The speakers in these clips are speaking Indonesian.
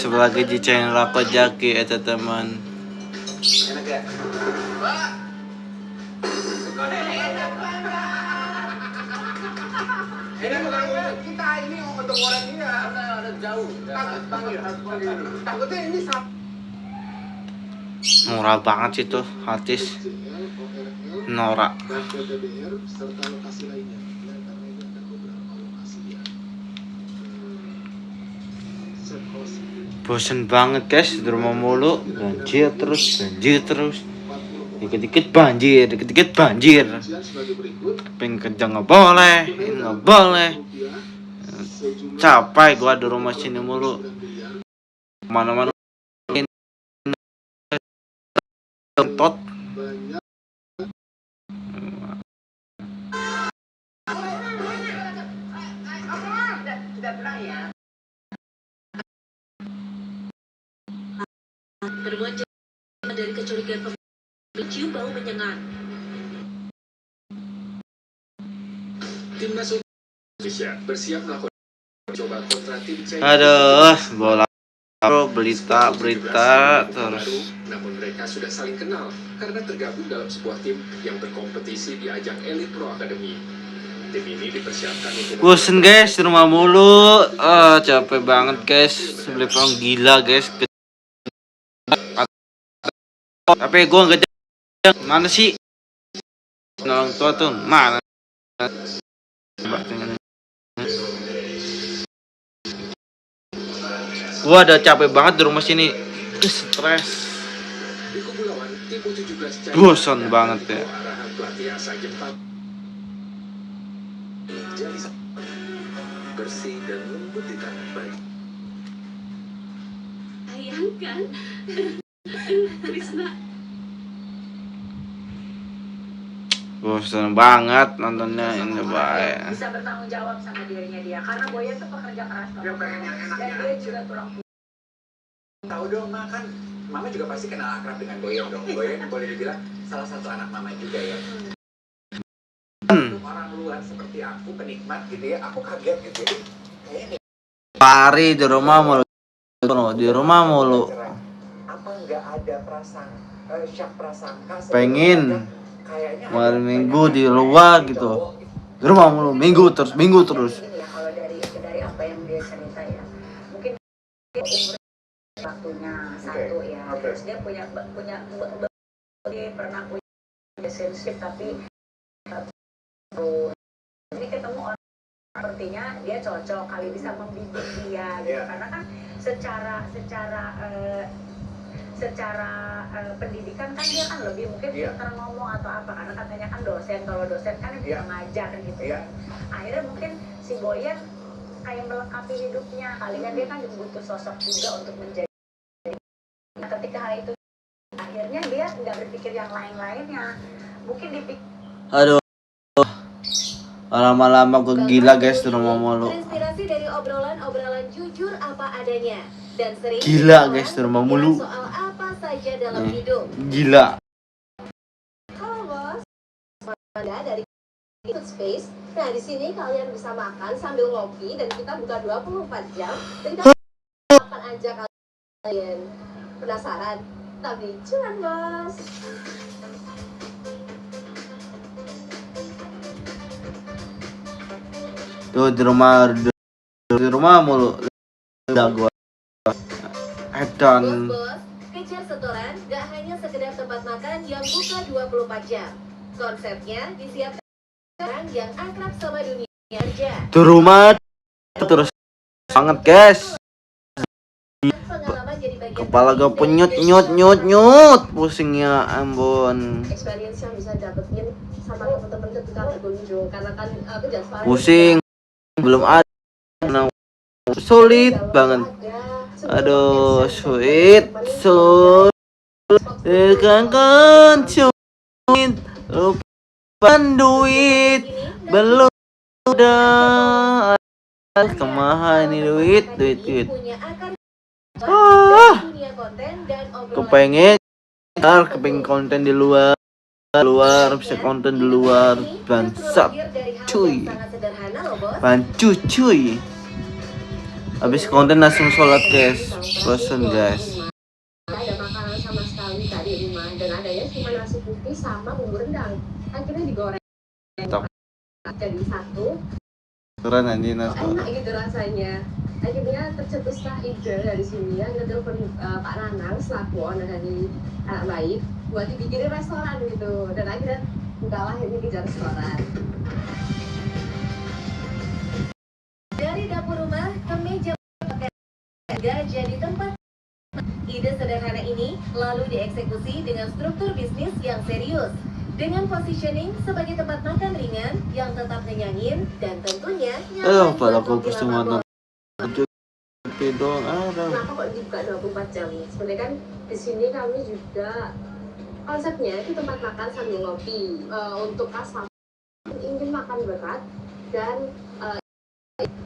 sebagai di channel aku Jaki eta teman. Enak ya? Ini bukan kita, ini untuk orang ini ada jauh. Harus panggil ini. Takutnya ini Murah banget sih tuh artis Nora. Bosen banget guys di rumah mulu, banjir terus, dikit-dikit banjir, pengen kerja nggak boleh, ini nggak boleh, capek gua di rumah sini mulu, kemana-mana tot. Bermacam dari kecurigaan mencium bau menyengat. Timnas Indonesia bersiap melakukan coba kontra tim China. Aduh, bola berita terus. Namun mereka sudah saling kenal karena tergabung dalam sebuah tim yang berkompetisi di ajang Elite Pro Academy. Tim ini dipersiapkan untuk Bosen guys di rumah mulu, capek banget guys, beli orang gila guys. Tapi gue nggak mana sih orang tua tuh mana? Gue udah capek banget di rumah sini, stres, di kubu lawan tim U17 China. bosan banget ya. Arahan pelatih asal Jepang. Jadi bersih dan lembut di tangan baik. Sayang kan? Krisna. Bosan banget nontonnya ini baik. Bisa bertanggung jawab sama dirinya dia karena Boyan tuh pekerja keras Dia pengen yang dan enaknya. dia juga tulang Tahu dong, Ma, kan Mama juga pasti kenal akrab dengan Boyan dong. Boyan boleh dibilang salah satu anak Mama juga ya. Untuk orang luar seperti aku penikmat gitu ya, aku kaget gitu ya. Kayaknya Pari di rumah mulu, apa nggak ada prasangka pengen kayaknya malam ada minggu banyak di luar cowok gitu, di rumah mulu minggu terus. ya, kalau dari apa yang dia cerita ya mungkin dia umur waktunya satu ya terus dia punya dia pernah punya relationship tapi ini ketemu orang sepertinya dia cocok kali bisa membimbing dia gitu karena kan secara pendidikan kan dia kan lebih mungkin pintar ngomong atau apa karena katanya kan dosen, kalau dosen kan yang bisa ngajar gitu ya. Akhirnya mungkin si Boyan kayak melengkapi hidupnya kali kan dia kan butuh sosok juga untuk menjadi. Nah, ketika hal itu akhirnya dia nggak berpikir yang lain-lainnya mungkin dipikir Aduh, lama-lama gue gila guys di rumah mulu. Terinspirasi dari obrolan jujur apa adanya dan sering Gila guys di rumah mulu. soal apa saja dalam hidup. Gila. Halo bos, Anda dari Food Space. Nah di sini kalian bisa makan sambil ngopi dan kita buka 24 jam. Dan kita akan ajak kalian penasaran, tapi cuan bos. Tuh di rumah mulu. Udah gue edan. Bos, kejar setoran gak hanya sekedar tempat makan yang buka 24 jam. Konsepnya disiapkan orang yang akrab sama dunia kerja. Di rumah terus banget guys. Pengalaman jadi bagian Kepala gue penting dari penyut, pusingnya ambon. experience yang bisa dapetin sama temen-temen ketika berkunjung karena kan aku jangan Pusing, belum ada, sulit banget. Aduh, sulit, kan sulit, lupa duit, belum udah, kemana nih duit. Kepengen konten di luar, bisa konten di luar, bangsat, cuy, bancu cuy. Habis konten langsung sholat guys. Bosen guys. Nggak ada makanan sama sekali tadi di rumah dan adanya cuma nasi putih sama bumbu rendang. Akhirnya digoreng Mantap. jadi satu. Keren anjing Nas. Enak gitu rasanya. Akhirnya tercetuslah ide dari sini ya, kita telepon Pak Nanang selaku owner dari Anak Baik buat dibikinin restoran gitu, dan akhirnya bukalah ini Kejar Restoran. Dari dapur rumah ke meja makan jadi tempat. Ide sederhana ini lalu dieksekusi dengan struktur bisnis yang serius, dengan positioning sebagai tempat makan ringan yang tetap nyenyakin dan tentunya nyaman pada buat aku kopi cuma lama. dong ada. Kenapa kok dibuka 24 jam? Sebenarnya kan di sini kami juga konsepnya itu tempat makan sambil ngopi. Untuk customer ingin makan berat dan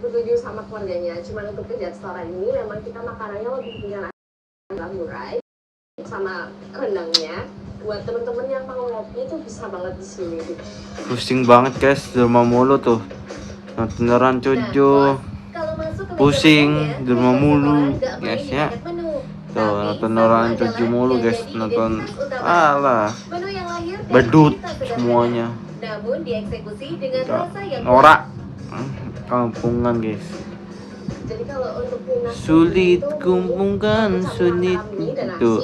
bertuju sama keluarganya. Cuman untuk Kejar Restoran ini memang kita makanannya lebih ringan, murai sama rendangnya. Buat temen-temen yang mau ngopi itu bisa banget di sini. Pusing banget guys di rumah mulu tuh. Beneran cucu. Pusing di rumah mulu guys ya. Tuh nonton orang cucu mulu guys, nonton alah bedut semuanya. Namun dieksekusi dengan rasa yang norak kampungan guys. Jadi kalau untuk Sulit kumpulkan sulit tuh.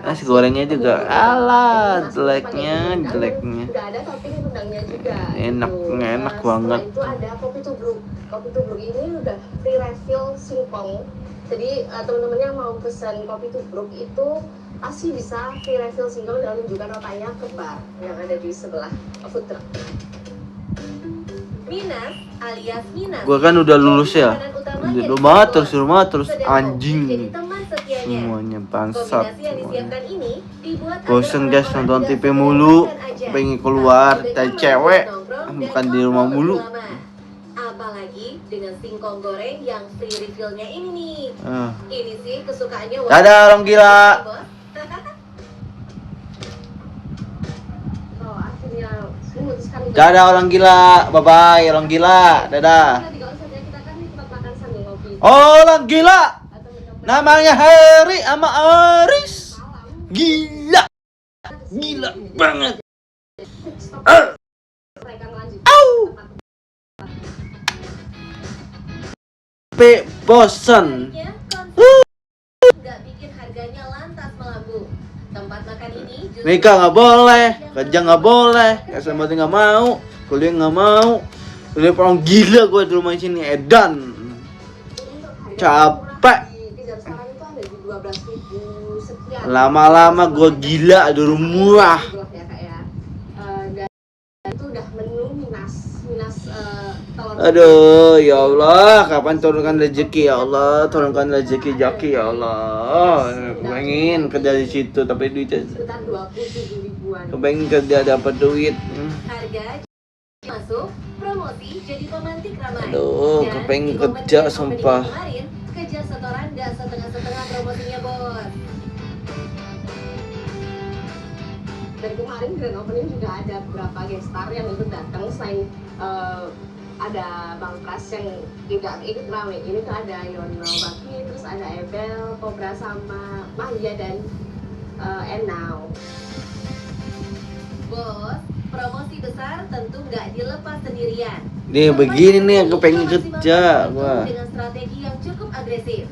Nasi gorengnya juga alah jeleknya. udah ada topping rendangnya juga. Enak banget. Setelah itu ada kopi tubruk. Kopi tubruk ini udah free refill singkong. Jadi teman-teman yang mau pesan kopi tubruk itu pasti bisa free refill singkong dan menunjukkan notanya ke bar yang ada di sebelah food truck. Minas alias Minas. Gua kan udah lulus ya. Di rumah terus anjing. Semuanya bangsat. Bosen guys nonton TV mulu. Pengen keluar dari cewek, bukan di rumah mulu. Apalagi dengan singkong goreng yang free refillnya ini nih. Ini sih kesukaannya. Dadah orang gila. Oh, akhirnya memutuskan. Dadah orang gila. Bye bye orang gila. Dadah. Kita kan di tempat makan sambil ngopi. Orang gila. Namanya Harry sama Aris. Gila. Gila banget. Bosan. Nggak bikin harganya lantas melambung. Tempat makan ini Nikah nggak boleh, kerja nggak boleh, SMA nggak mau, kuliah nggak mau. Kuliah orang gila gue di rumah sini edan. Capek. Lama-lama gue gila di rumah. Itu udah menu minus telur. Aduh, ya Allah, kapan turunkan rezeki ya Allah, turunkan rezeki Jaki ya Allah. Pengen kerja di situ tapi duitnya Sekitar 27 ribuan. kepengen kerja dapat duit. Harga masuk, promosi jadi pemantik ramai. Aduh, Dan kepengen di kerja opening sumpah. Kemarin, Kejar Setoran nggak setengah-setengah promosinya bos. Dan kemarin grand opening juga ada beberapa guest star yang ikut datang selain ada Bang Pras yang juga ikut ramai. Ini tuh ada Yono Bakti, terus ada Ebel, Cobra sama Mahia dan Enau. Bos, promosi besar tentu nggak dilepas sendirian. Nih begini nih aku pengen kerja gua. Dengan strategi yang cukup agresif.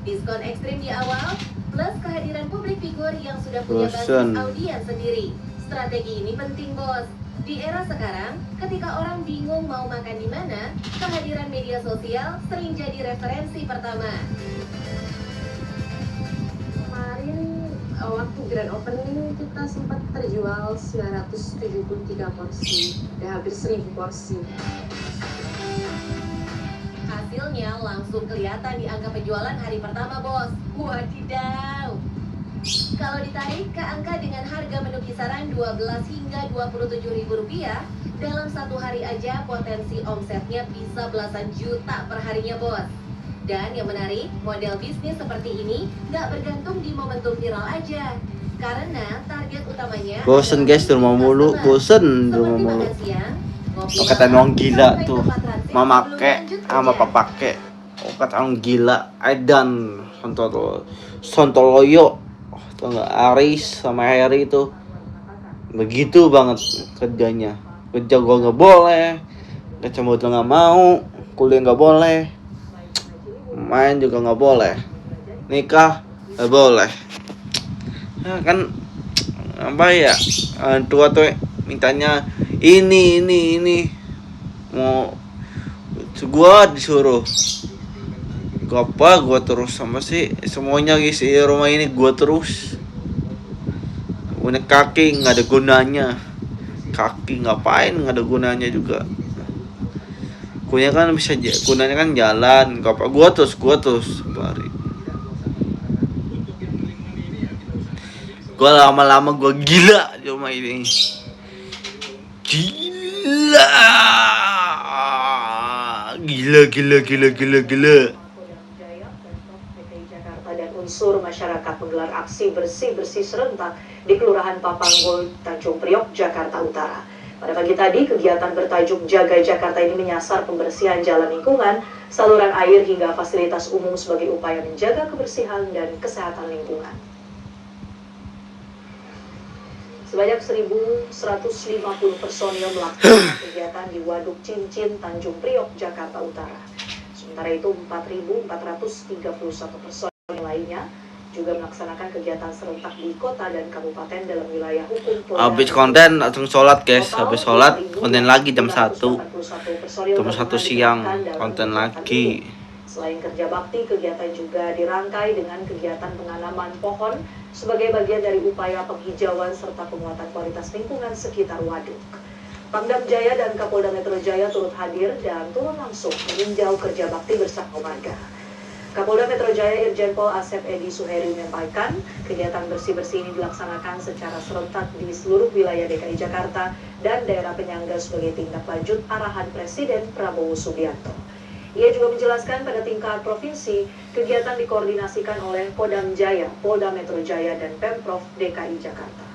Diskon ekstrim di awal, plus kehadiran publik figur yang sudah punya basis Bosan. audiens sendiri. Strategi ini penting bos. Di era sekarang, ketika orang bingung mau makan di mana, kehadiran media sosial sering jadi referensi pertama. Kemarin waktu grand opening kita sempat terjual 973 porsi, hampir 1000 porsi. Hasilnya langsung kelihatan di angka penjualan hari pertama bos. Wadidaw. Kalau ditarik ke angka dengan harga menu kisaran 12 hingga 27 ribu rupiah, dalam satu hari aja potensi omsetnya bisa belasan juta per harinya bos. Dan yang menarik, model bisnis seperti ini nggak bergantung di momentum viral aja. Karena target utamanya Bosen guys di rumah mulu, bosen di rumah mulu. Kata orang gila tuh, mama kek sama papa kek. Oh, kata orang gila, Edan Sontoloyo, tau nggak, Aris sama Harry itu begitu banget kerjanya. Kerja gua nggak boleh, kecamatan nggak mau, kuliah nggak boleh, main juga nggak boleh, nikah nggak boleh. Ya kan apa ya, tua tuh mintanya ini mau gua disuruh gua terus sama sih semuanya isi rumah ini gua terus. Punya kaki nggak ada gunanya, kaki ngapain, nggak ada gunanya juga. Punya kan bisa gunanya kan jalan, gua terus bari. Gua lama-lama gua gila di rumah ini, gila. Jakarta dan unsur masyarakat menggelar aksi bersih-bersih serentak di Kelurahan Papanggol, Tanjung Priok, Jakarta Utara. Pada pagi tadi, kegiatan bertajuk Jaga Jakarta ini menyasar pembersihan jalan lingkungan, saluran air hingga fasilitas umum sebagai upaya menjaga kebersihan dan kesehatan lingkungan. Sebanyak 1.150 personil melakukan kegiatan di Waduk Cincin, Tanjung Priok, Jakarta Utara. Sementara itu 4.431 personil lainnya juga melaksanakan kegiatan serentak di kota dan kabupaten dalam wilayah hukum Polda. Habis konten langsung sholat guys, habis sholat konten lagi jam 1 siang konten lagi. Selain kerja bakti, kegiatan juga dirangkai dengan kegiatan penanaman pohon sebagai bagian dari upaya penghijauan serta penguatan kualitas lingkungan sekitar waduk. Pangdam Jaya dan Kapolda Metro Jaya turut hadir dan turun langsung meninjau kerja bakti bersama warga. Kapolda Metro Jaya Irjen Pol Asep Edi Suheri menyampaikan, kegiatan bersih-bersih ini dilaksanakan secara serentak di seluruh wilayah DKI Jakarta dan daerah penyangga sebagai tindak lanjut arahan Presiden Prabowo Subianto. Ia juga menjelaskan pada tingkat provinsi, kegiatan dikoordinasikan oleh Kodam Jaya, Polda Metro Jaya, dan Pemprov DKI Jakarta.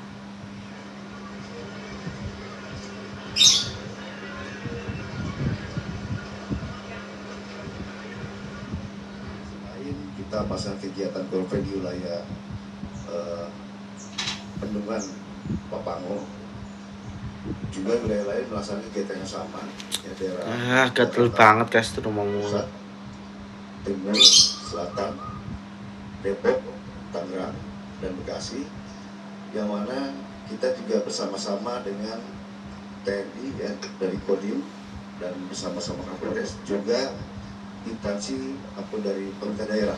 Kita pasang kegiatan konvoy di wilayah Bendungan Papanggol, juga wilayah lain melaksanakan kegiatan yang sama ya, daerah Gatel banget guys di rumah mulu. Timur, Selatan, Depok, Tangerang, dan Bekasi, yang mana kita juga bersama-sama dengan TNI ya, dari Kodim dan bersama-sama Kapolres, juga instansi apa dari pemerintah daerah.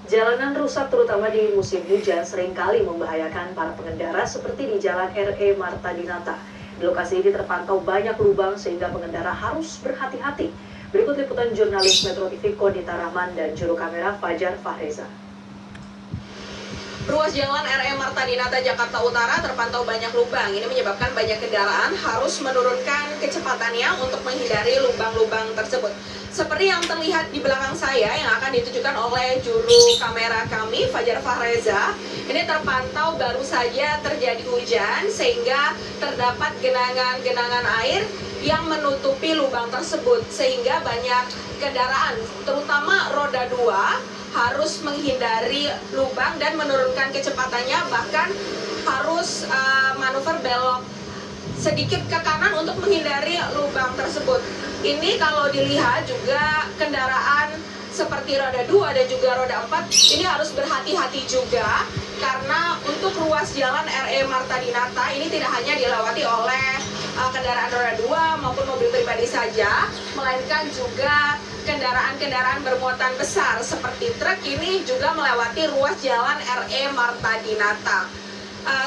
Jalanan rusak terutama di musim hujan seringkali membahayakan para pengendara seperti di Jalan RE Marta Dinata. Di lokasi ini terpantau banyak lubang sehingga pengendara harus berhati-hati. Berikut liputan jurnalis Metro TV Konita Rahman dan juru kamera Fajar Fahreza. Ruas jalan RE Marta Dinata Jakarta Utara terpantau banyak lubang. Ini menyebabkan banyak kendaraan harus menurunkan kecepatannya untuk menghindari lubang-lubang tersebut. Seperti yang terlihat di belakang saya yang akan ditujukan oleh juru kamera kami, Fajar Fahreza, ini terpantau baru saja terjadi hujan sehingga terdapat genangan-genangan air yang menutupi lubang tersebut. Sehingga banyak kendaraan, terutama roda 2, harus menghindari lubang dan menurunkan kecepatannya, bahkan harus manuver belok sedikit ke kanan untuk menghindari lubang tersebut. Ini kalau dilihat juga kendaraan seperti roda 2 dan juga roda 4 ini harus berhati-hati juga, karena untuk ruas jalan RE Marta Dinata ini tidak hanya dilewati oleh kendaraan roda 2 maupun mobil pribadi saja, melainkan juga kendaraan-kendaraan bermuatan besar seperti truk ini juga melewati ruas jalan RE Marta Dinata.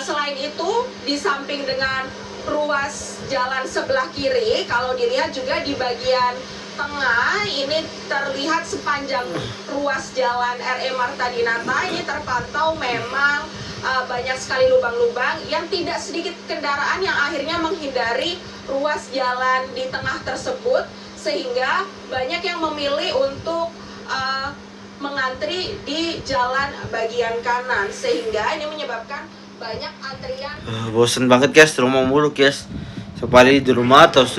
Selain itu, di samping dengan ruas jalan sebelah kiri, kalau dilihat juga di bagian tengah ini terlihat sepanjang ruas jalan RE Marta Dinata ini terpantau memang banyak sekali lubang-lubang yang tidak sedikit kendaraan yang akhirnya menghindari ruas jalan di tengah tersebut, sehingga banyak yang memilih untuk mengantri di jalan bagian kanan, sehingga ini menyebabkan banyak antrian. Bosen banget guys di rumah mulu guys. Separi di rumah terus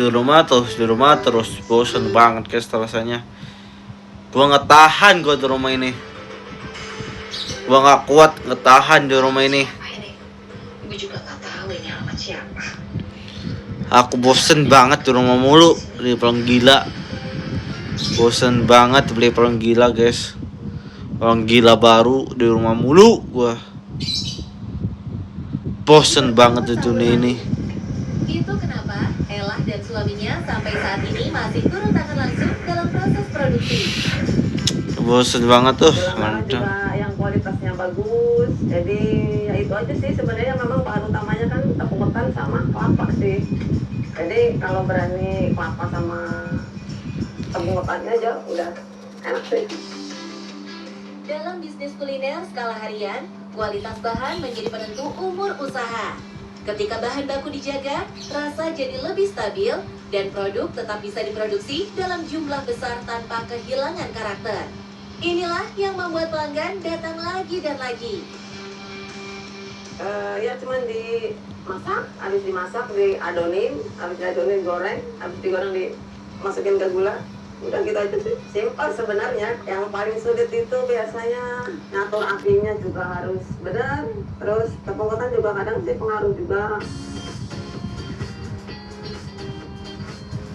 bosen banget guys rasanya. Gua nggak tahan gua di rumah ini. Gua nggak kuat ngetahan di rumah ini. Gue juga gak tahu ini alamat siapa. Aku bosen banget di rumah mulu, beli orang gila. Bosen banget beli orang gila, guys. Orang gila baru di rumah mulu gua. Bosen banget di dunia ini. Itu kenapa Ella dan suaminya sampai saat ini masih turun tangan langsung dalam proses produksi. Bosen banget tuh, Gula merah mantap. juga yang kualitasnya bagus. Jadi ya itu aja sih sebenarnya, memang bahan utamanya kan tepung ketan sama kelapa sih. Jadi kalau berani kelapa sama tepung ketannya aja udah enak sih. Dalam bisnis kuliner skala harian, kualitas bahan menjadi penentu umur usaha. Ketika bahan baku dijaga, rasa jadi lebih stabil dan produk tetap bisa diproduksi dalam jumlah besar tanpa kehilangan karakter. Inilah yang membuat pelanggan datang lagi dan lagi. Ya cuman dimasak, habis dimasak diadonin, habis diadonin goreng, habis digoreng dimasukin ke gula. Udah gitu aja sih, simpel sebenarnya. Yang paling sulit itu biasanya ngatur apinya juga harus benar. Terus tepung ketan juga kadang sih pengaruh juga.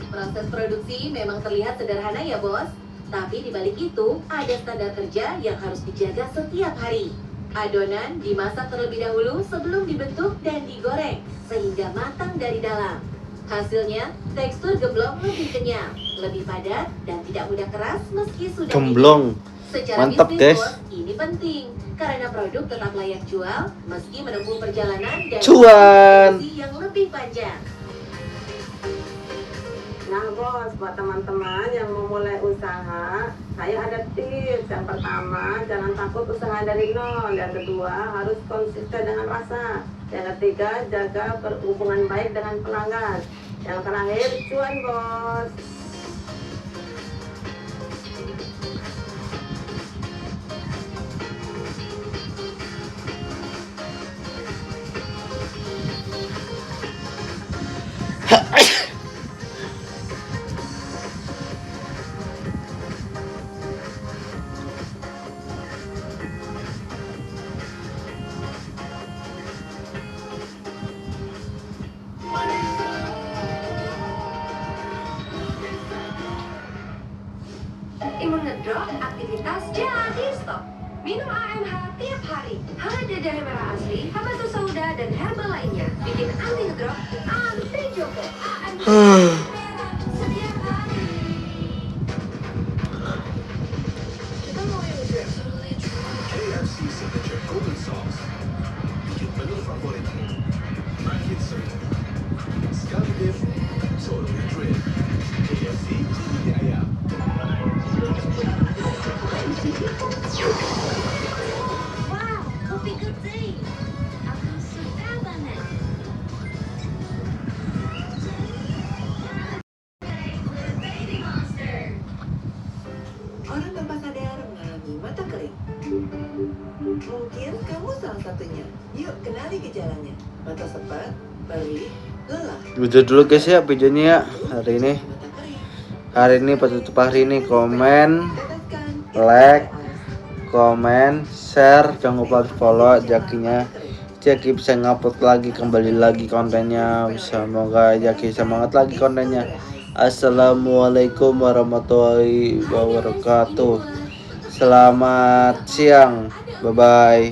Proses produksi memang terlihat sederhana ya bos, tapi di balik itu ada standar kerja yang harus dijaga setiap hari. Adonan dimasak terlebih dahulu sebelum dibentuk dan digoreng sehingga matang dari dalam. Hasilnya, tekstur gemblong lebih kenyal, lebih padat, dan tidak mudah keras meski sudah Gemblong. dingin. Secara Mantap, bisnis, guys. bos, ini penting karena produk tetap layak jual meski menempuh perjalanan dan Cuan. produksi yang lebih panjang. Nah bos, buat teman-teman yang mau mulai usaha, saya ada tips. Yang pertama, jangan takut usaha dari nol. Yang kedua, harus konsisten dengan rasa. Yang ketiga, jaga hubungan baik dengan pelanggan. Yang terakhir, cuan bos. Imun ngedrop, aktivitas jadi stop. Minum AMH tiap hari. Hangat jajahe merah asli, habatus sauda, dan herbal lainnya. Bikin anti ngedrop, anti joko. AMH setiap hari. Kita mau yang KFC Signature Golden Sauce. Bikin menu favorit. Makin seru. Sekali dip, totally drip. KFC di ayam. Wow, kopi gede. Aku suka banget. Orang tanpa sadar mengalami mata kering. Mungkin kamu salah satunya. Yuk kenali gejalanya. Mata sepet, perih, lelah. Udah dulu guys ya videonya ya hari ini. Mata kering. Hari ini penutup hari ini, komen, Tetapkan like, komen, share, jangan lupa follow Jakinya. Jaki bisa ngupload lagi, kembali lagi kontennya. Semoga Jaki semangat lagi kontennya. Assalamualaikum warahmatullahi wabarakatuh. Selamat siang, bye bye.